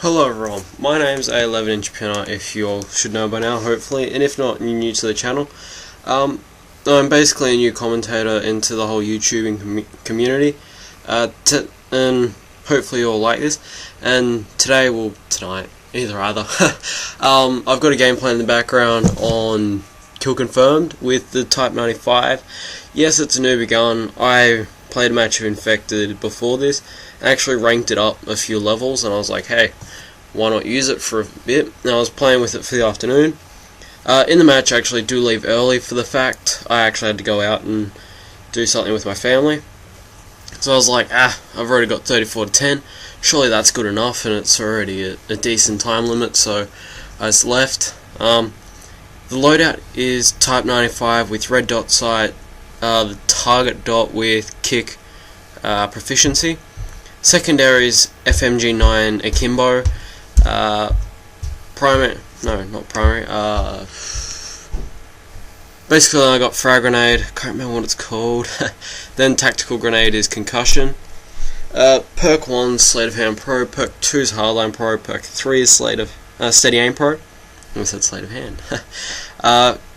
Hello everyone, my name's a 11-inch pinner, if you all should know by now, hopefully, and if not, you're new to the channel. I'm basically a new commentator into the whole YouTubing community, and hopefully you all like this, and today, well, tonight, either, I've got a gameplay in the background on Kill Confirmed with the Type 95. Yes, it's a newbie gun. I played a match of Infected before this, actually ranked it up a few levels, and I was like, hey, why not use it for a bit? And I was playing with it for the afternoon. In the match, I actually do leave early for the fact I actually had to go out and do something with my family. So I was like, I've already got 34 to 10, surely that's good enough, and it's already a decent time limit, so I just left. The loadout is Type 95 with red dot sight, the target dot with kick proficiency. Secondary is FMG9 Akimbo. Basically I got frag grenade, can't remember what it's called. Then tactical grenade is concussion. Perk 1 Sleight of Hand Pro, Perk 2 is Hardline Pro, Perk 3 is Steady Aim Pro. I almost said Sleight of Hand.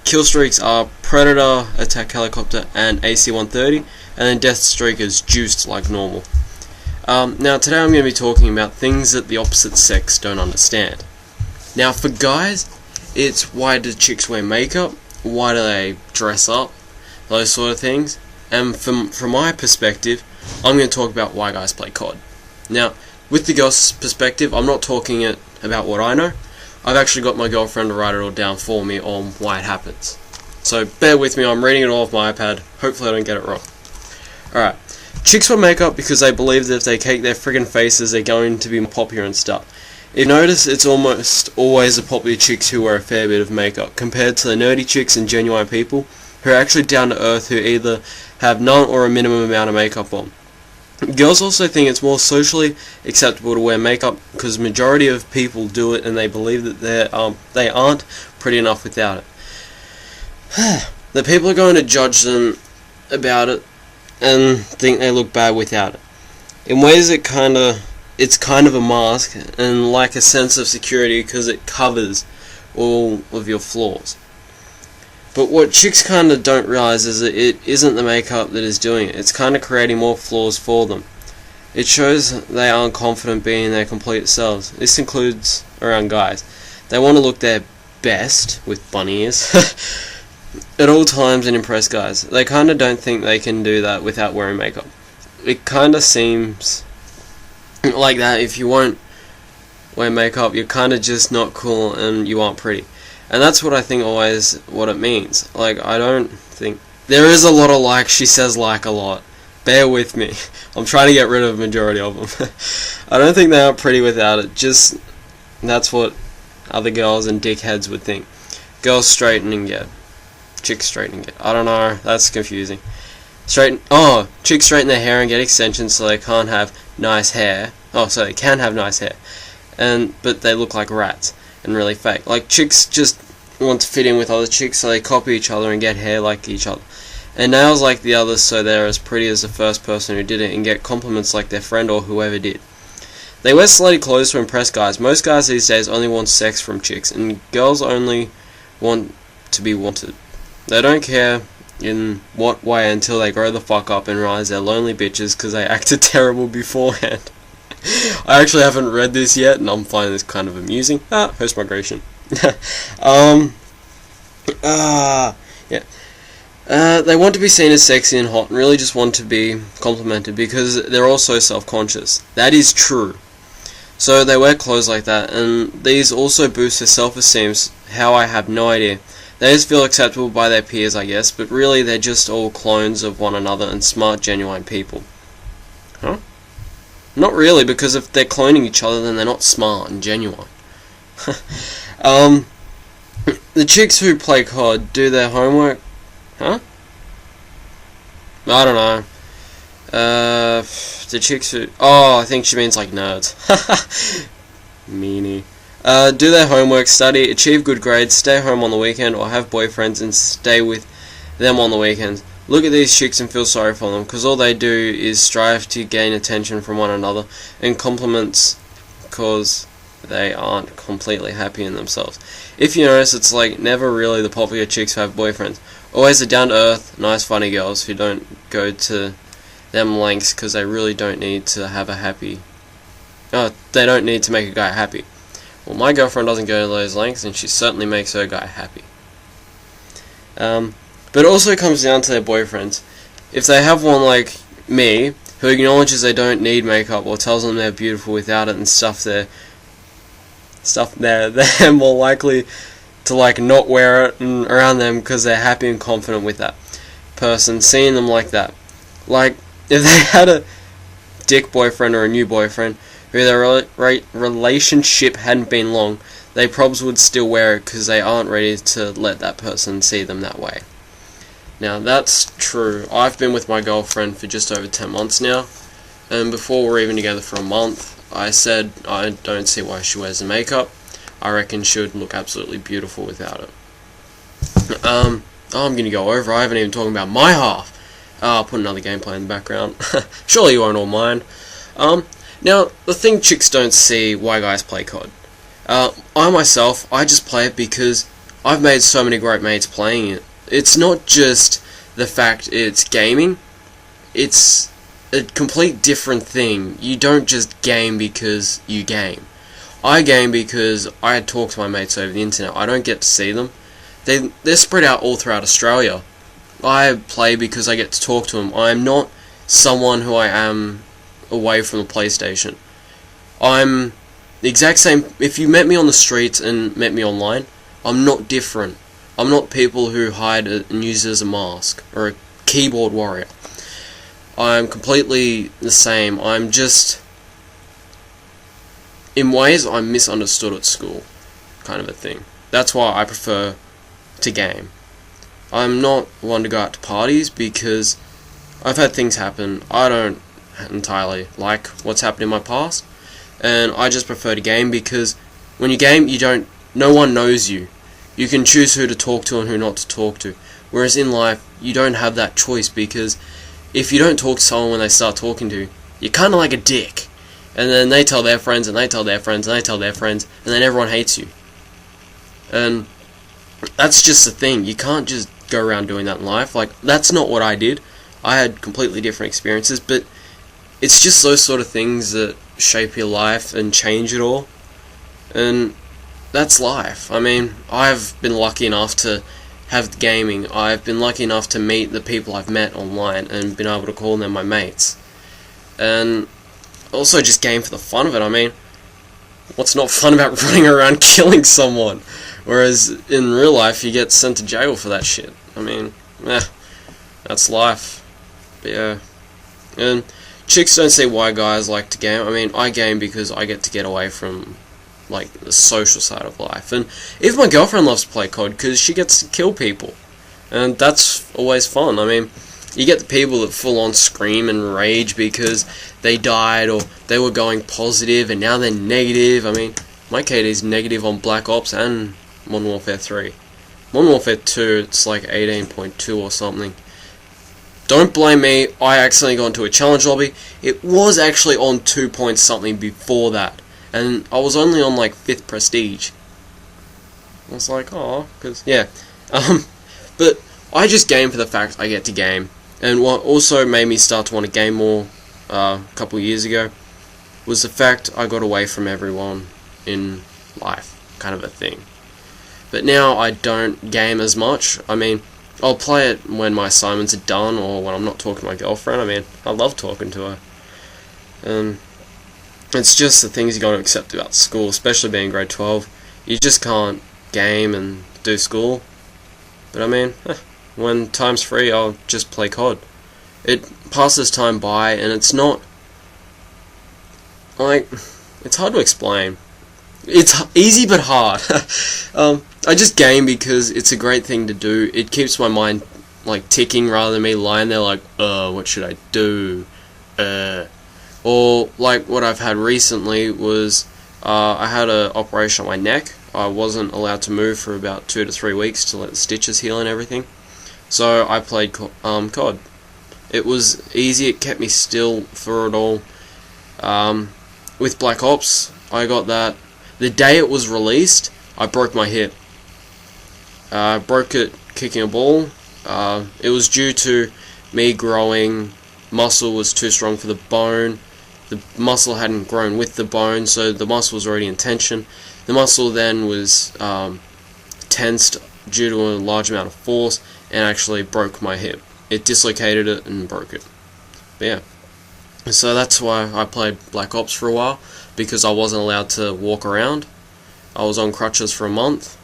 Kill streaks are Predator, Attack Helicopter, and AC-130, and then Death Streak is juiced like normal. Now today I'm going to be talking about things that the opposite sex don't understand. Now for guys, it's why do chicks wear makeup, why do they dress up, those sort of things. And from my perspective, I'm going to talk about why guys play COD. Now, with the girl's perspective, I'm not talking about what I know. I've actually got my girlfriend to write it all down for me on why it happens. So bear with me, I'm reading it all off my iPad, hopefully I don't get it wrong. Alright. Chicks wear makeup because they believe that if they cake their friggin' faces, they're going to be more popular and stuff. If you notice, it's almost always the popular chicks who wear a fair bit of makeup, compared to the nerdy chicks and genuine people who are actually down to earth, who either have none or a minimum amount of makeup on. Girls also think it's more socially acceptable to wear makeup because the majority of people do it and they believe that they aren't pretty enough without it. The people are going to judge them about it and think they look bad without it. In ways it's kind of a mask and like a sense of security because it covers all of your flaws. But what chicks kind of don't realize is that it isn't the makeup that is doing it. It's kind of creating more flaws for them. It shows they aren't confident being their complete selves. This includes around guys. They want to look their best, with bunny ears, at all times and impress guys. They kind of don't think they can do that without wearing makeup. It kind of seems like that if you won't wear makeup, you're kind of just not cool and you aren't pretty. And that's what I think always what it means. Like, I don't think... There is a lot of like, she says like a lot. Bear with me. I'm trying to get rid of the majority of them. I don't think they are pretty without it. Just, that's what other girls and dickheads would think. Girls straighten and get. Chicks straighten and get. I don't know, that's confusing. Chicks straighten their hair and get extensions so they can't have nice hair. So they can have nice hair. But they look like rats and really fake. Like, chicks just want to fit in with other chicks, so they copy each other and get hair like each other. And nails like the others, so they're as pretty as the first person who did it and get compliments like their friend or whoever did. They wear slutty clothes to impress guys. Most guys these days only want sex from chicks, and girls only want to be wanted. They don't care in what way until they grow the fuck up and realize they're lonely bitches because they acted terrible beforehand. I actually haven't read this yet, and I'm finding this kind of amusing. Host migration. They want to be seen as sexy and hot, and really just want to be complimented because they're all so self-conscious. That is true. So they wear clothes like that, and these also boost their self-esteem. How, I have no idea. They just feel acceptable by their peers, I guess, but really they're just all clones of one another and smart, genuine people. Huh? Not really, because if they're cloning each other, then they're not smart and genuine. The chicks who play COD do their homework. Huh? I don't know. The chicks who... I think she means like nerds. Meanie. Do their homework, study, achieve good grades, stay home on the weekend, or have boyfriends and stay with them on the weekends. Look at these chicks and feel sorry for them, because all they do is strive to gain attention from one another, and compliments, because they aren't completely happy in themselves. If you notice, it's like never really the popular chicks who have boyfriends. Always the down-to-earth, nice, funny girls who don't go to them lengths because they really don't need to have a happy... they don't need to make a guy happy. Well, my girlfriend doesn't go to those lengths, and she certainly makes her guy happy. But it also comes down to their boyfriends. If they have one like me, who acknowledges they don't need makeup or tells them they're beautiful without it and stuff, they're more likely to like not wear it around them because they're happy and confident with that person seeing them like that. Like if they had a dick boyfriend or a new boyfriend who their relationship hadn't been long, they probably would still wear it because they aren't ready to let that person see them that way. Now that's true. I've been with my girlfriend for just over 10 months now, and before we're even together for a month, I said I don't see why she wears the makeup. I reckon she would look absolutely beautiful without it. I'm gonna go over. I haven't even talked about my half. I'll put another gameplay in the background. Surely you won't all mind. Now the thing chicks don't see why guys play COD. I myself, I just play it because I've made so many great mates playing it. It's not just the fact it's gaming, it's a complete different thing. You don't just game because you game. I game because I talk to my mates over the internet. I don't get to see them. They're spread out all throughout Australia. I play because I get to talk to them. I'm not someone who I am away from the PlayStation. I'm the exact same. If you met me on the streets and met me online, I'm not different. I'm not people who hide it and use it as a mask, or a keyboard warrior. I'm completely the same. I'm just... in ways, I'm misunderstood at school, kind of a thing. That's why I prefer to game. I'm not one to go out to parties because I've had things happen. I don't entirely like what's happened in my past, and I just prefer to game because when you game, no one knows you. You can choose who to talk to and who not to talk to. Whereas in life, you don't have that choice because if you don't talk to someone when they start talking to you, you're kind of like a dick. And then they tell their friends, and they tell their friends, and they tell their friends, and then everyone hates you. And that's just the thing. You can't just go around doing that in life. Like, that's not what I did. I had completely different experiences, but it's just those sort of things that shape your life and change it all. And that's life. I mean, I've been lucky enough to have gaming. I've been lucky enough to meet the people I've met online and been able to call them my mates. And also just game for the fun of it. I mean, what's not fun about running around killing someone? Whereas in real life, you get sent to jail for that shit. I mean, that's life. But yeah. And chicks don't see why guys like to game. I mean, I game because I get to get away from like the social side of life. And even my girlfriend loves to play COD because she gets to kill people, and that's always fun. I mean, you get the people that full on scream and rage because they died or they were going positive and now they're negative. I mean, my KD's negative on Black Ops and Modern Warfare 3. Modern Warfare 2, it's like 18.2 or something. Don't blame me, I accidentally got into a challenge lobby. It was actually on 2 point something before that, and I was only on like 5th prestige. I was like, oh, because, yeah. But I just game for the fact I get to game. And what also made me start to want to game more a couple of years ago was the fact I got away from everyone in life, kind of a thing. But now I don't game as much. I mean, I'll play it when my assignments are done or when I'm not talking to my girlfriend. I mean, I love talking to her. And it's just the things you got to accept about school, especially being grade 12. You just can't game and do school. But I mean, when time's free, I'll just play COD. It passes time by, and it's not... like, it's hard to explain. It's easy but hard. I just game because it's a great thing to do. It keeps my mind, like, ticking rather than me lying there like, what should I do? Or, like, what I've had recently was, I had an operation on my neck. I wasn't allowed to move for about 2 to 3 weeks to let the stitches heal and everything. So I played COD. It was easy, it kept me still for it all. With Black Ops, I got that. The day it was released, I broke my hip. I broke it kicking a ball. It was due to me growing. Muscle was too strong for the bone. The muscle hadn't grown with the bone, so the muscle was already in tension. The muscle then was tensed due to a large amount of force and actually broke my hip. It dislocated it and broke it. But yeah. So that's why I played Black Ops for a while, because I wasn't allowed to walk around. I was on crutches for a month.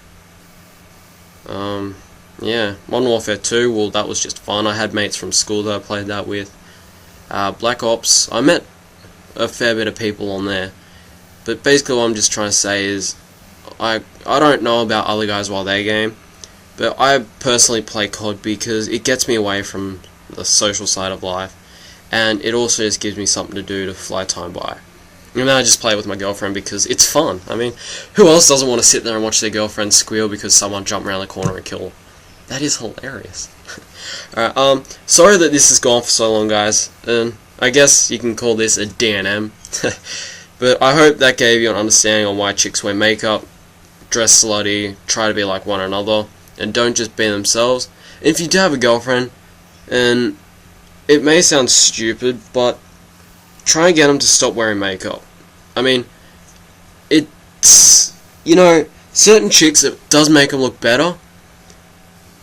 Yeah, Modern Warfare 2, well, that was just fun. I had mates from school that I played that with. Black Ops, I met a fair bit of people on there. But basically what I'm just trying to say is, I don't know about other guys while they game, but I personally play COD because it gets me away from the social side of life, and it also just gives me something to do to fly time by. And then I just play with my girlfriend because it's fun. I mean, who else doesn't want to sit there and watch their girlfriend squeal because someone jumped around the corner and killed them? That is hilarious. Alright, sorry that this has gone for so long, guys, and I guess you can call this a D&M. But I hope that gave you an understanding on why chicks wear makeup, dress slutty, try to be like one another, and don't just be themselves. And if you do have a girlfriend, and it may sound stupid, but try and get them to stop wearing makeup. I mean, it's, you know, certain chicks, it does make them look better,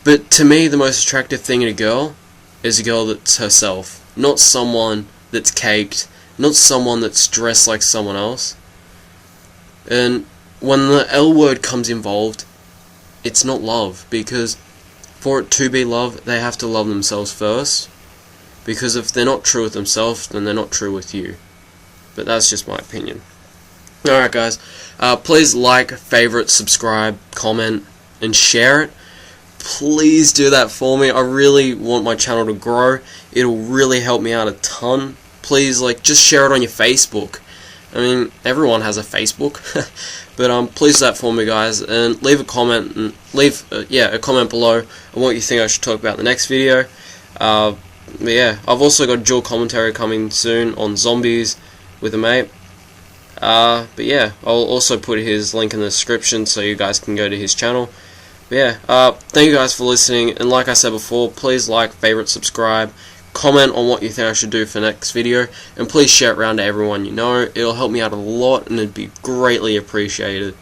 but to me the most attractive thing in a girl is a girl that's herself, not someone that's caked, not someone that's dressed like someone else. And when the L word comes involved, it's not love, because for it to be love, they have to love themselves first. Because if they're not true with themselves, then they're not true with you. But that's just my opinion. Alright guys, please like, favorite, subscribe, comment, and share it. Please do that for me. I really want my channel to grow. It'll really help me out a ton. Please, just share it on your Facebook. I mean, everyone has a Facebook. But please do that for me, guys, and leave a comment, and leave a comment below on what you think I should talk about in the next video. But yeah, I've also got dual commentary coming soon on zombies with a mate. But yeah, I'll also put his link in the description so you guys can go to his channel. But yeah, thank you guys for listening, and like I said before, please like, favorite, subscribe, comment on what you think I should do for next video, and please share it around to everyone you know. It'll help me out a lot, and it'd be greatly appreciated.